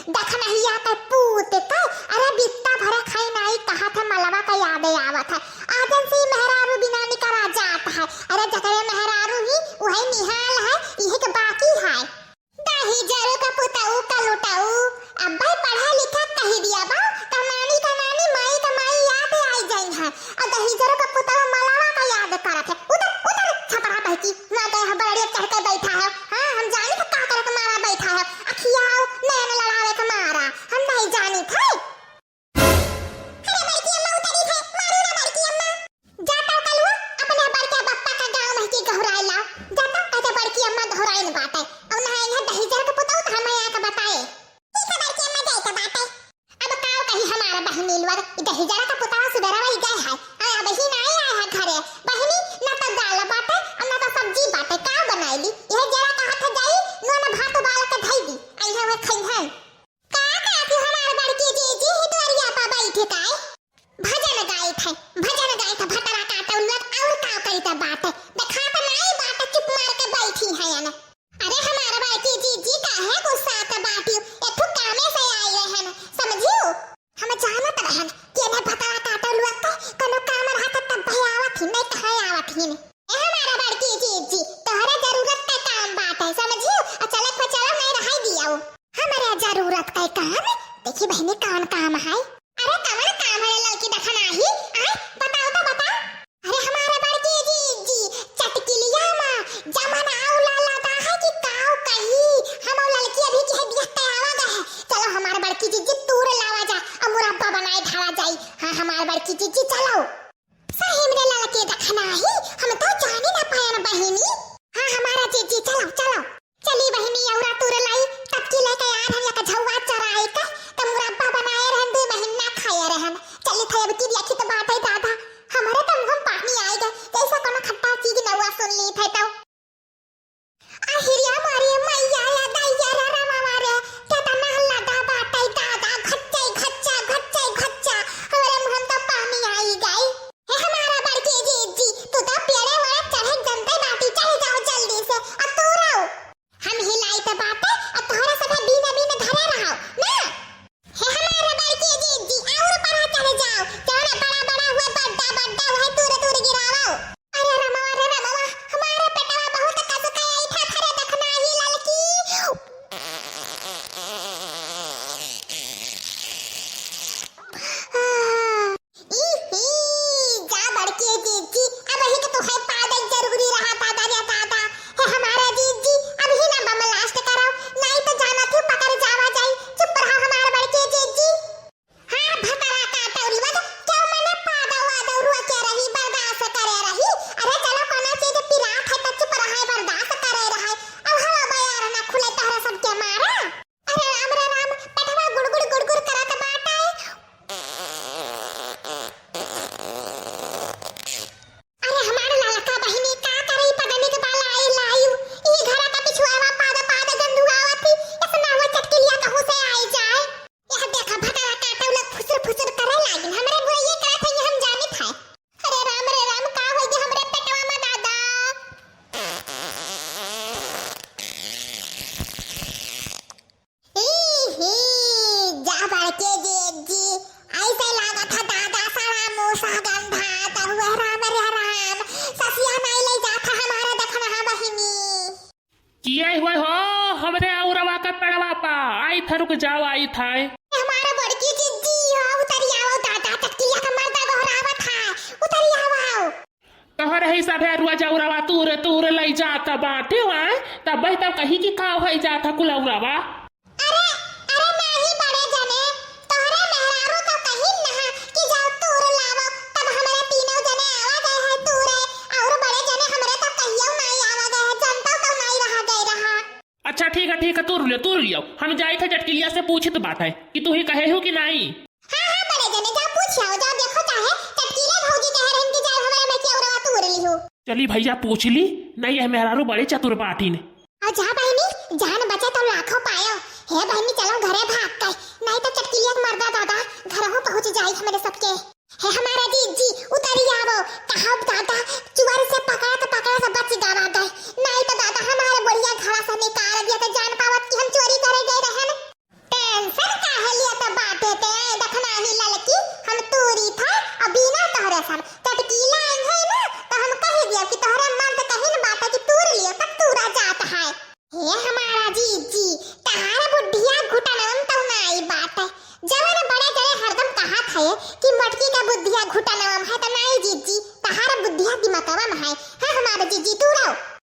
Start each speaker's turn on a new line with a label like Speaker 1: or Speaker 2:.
Speaker 1: देख नहीं आता पूत का। अरे बित्ता भरा खाई नहीं कहा था मलवा का याद आवत है। आदन से मेहरारू बिना निकरा जाता है। अरे जकरे मेहरारू ही वही निहाल है यही के बाकी है। दही जरू का पुताऊ का लुटाऊ अब भाई पढ़ा लिखा कही दिया बा कमानी का नानी माई का माई याद आई जाई है। और दही जरू का पुताऊ मलवा का याद करत है। उधर उधर छपरा बहकी ना दे बड़े चढ़ के बैठा है। हां हम जानी था का करे के मारा बैठा है। अखियाओ नैन लड़ावे के मारा हम नहीं जानी थे। अरे बड़की अम्मा उतरी थे मारू ना बड़की अम्मा। जाता कलवा अपने बड़के बप्पा का गांव में की घुराए लाओ। जाता कहते बड़की अम्मा घुराए न बाटे और ना यह दही जरू का पुताऊ तो हम यहाँ का बताए। ठीक है बड़की अम्मा जाए तो बाटे। अब काओ कही हमारा बहनी लवर दही जरू का पुताऊ सुबेरा वही गए है। आया बहनी नहीं आया है घरे। बहनी ना तो दाल बाटे और ना तो सब्जी बाटे का बनाईली। यह जरा का हाथ जाई नो ना भात उबाल के धई दी आई है वे खई है। का कहती हमार बड़की जीजी ही दुआरिया पर बैठे काय भजन गाई थे। भजन गाई थे भटरा काटा उलट और का करी त बाटे देखा तो नहीं बाटे चुप मार के बैठी है ना। अरे हमार बड़की जीजी का है गुस्सा त बाटी एठू कामे से आई रहे हैं समझियो। हम जानत रहन कि ने भटरा काटा उलट कोनो काम रहत त भयावत ही नहीं कहे आवत ही नहीं। ए हमारा बड़की जीजी तोहरे जरूरत का काम बात है समझियो। चलक पचला नहीं रहाई दियाओ हमारे जरूरत का काम। देखी बहनी कौन काम है। अरे कौन काम है लड़की देखा नहीं आए बताओ तो बता। अरे हमारे बड़की जीजी चटकिलिया मां जमन आउ लाला दा है कि काऊ कही हम लड़की अभी के बियाह आवा है। चलो हमारे बड़की जीजी तूर लावा जा और मुरब्बा बनाए ढाला जाई। हां हमारे बड़की जीजी चलो सही मेरे लड़के देखना ही हम तो जाने ना पाए बहनी। हां हमारा जीजी चलो चलो चली बहनी औरा तूर लाई तब की लेके यार हम या झौवा चराए का त मुरब्बा बनाए रहन 2 महीना खाए रहन। चली थे अब की देखी तो बात है दादा हमारे तो मुंह पानी आए गए जैसा कोनो खट्टा चीज नवा सुन ली थे तो आहिरिया मारी मैया या दैया रा रामा मारे क्या त महल्ला दा बात है दादा घच्चे घच्चा घच्चे घच्चा हमारे मुंह तो पानी आई गई। हे हमारा बड़के जीजी तू तो पेड़े वाला चढ़े जनते बाटी चढ़ जाओ जल्दी से और तू रहो हम हिलाई त बाटे और तोहरा सब बीना बीना धरे रहो ना। हे हमारा बड़के जीजी और परा चढ़ जाओ जौना बड़ा बड़ा हुआ बड्डा बड्डा वही तूरे तूरे गिरावो। अरे रमवा हमारा पेटवा बहुत कसका आई था खरे देखना ही ललकी। जा बड़के जीजी अब ही तो है पादल जरूरी रहा दादा या दादा। है हमारा जीजी अब ही ना बम लास्ट करो नहीं तो जाना तू पकड़ जावा जाई। चुप रहो हमारा बड़के जीजी। हां भतरा काटा उलवद क्यों मने पादा वादा रुआ के रही बर्दाश्त करे रही। अरे चलो कोनो चीज पिरात है तो चुप रहे बर्दाश्त करे रहे। अब हवा बयार ना खुले तहरा सब के मारा। अरे राम पेटवा गुड़गुड़ करत बाटा है। अरे हमारे लड़का बहनी का करे पगनी के बाल आई लायू ई घरा का पिछुआवा पादा गंदुआवा थी इतना वो चटकिलिया कहू से आई जाए। यह देखा भटरा काटा उलट फुसर करे लागिन हमरे बुआ ये का थे हम जाने था। अरे राम का हो गया हमरे पेटवा में दादा। जा बड़के जीजी ऐसे लगा था दादा सारा मूसा गंधा तो हुआ राम ससिया नहीं ले जाता हमारा देखना है बहनी।
Speaker 2: किए हुए हो हमरे औरवा का पेड़वा पा आई था रुक जाओ आई था।
Speaker 1: हमारा बड़की जीजी हो उतरी आओ दादा चटकिलिया का मर्दा गोहरावा था उतरी आओ।
Speaker 2: तोहर ही सब है रुआ जौरवा तूर लई जाता बाटे वहां तब तब कहीं की का हो जाता कुलौरवा।
Speaker 1: अरे नहीं बड़े जने तोहरे मेहरारू तो कहीं ना कि जाओ तूर लावो तब हमारे तीनों जने आवा गए हैं तूरे और बड़े जने हमरे तो कहियो नहीं आवा गए हैं जनता तो नहीं रहा गए रहा।
Speaker 2: अच्छा ठीक है तूर लियो हम जाए थे चटकिलिया से पूछित बात है कि तू ही कहे हो कि नहीं।
Speaker 1: हां बड़े जने जा पूछियो जा देखो चाहे चटकिले भौजी कह रहन कि जाओ हमारे में के औरवा तूर ली हो।
Speaker 2: चली भैया पूछ ली नहीं है मेहरारू बड़े चतुर बाटी ने।
Speaker 1: और जा बहनी जान बचे तो लाखों पायो। हे बहनी चलो घरे भाग के नहीं तो चटकिलिया मर्दा दादा घर हो पहुंच जाए हमारे सबके। हे हमारा जीजी उतरी आवो कहा दादा चुवर से पकड़ा तो बच गवा गए नहीं तो दादा हमारे बढ़िया घड़ा से निकाल दिया तो जान पावत कि हम चोरी करे गए रहन। टेंशन है कि मटकी का बुद्धिया घुटनवा में है त नहीं जीजी तहार बुद्धिया दिमागवा में है। हाँ हमारे जीजी तू रहो।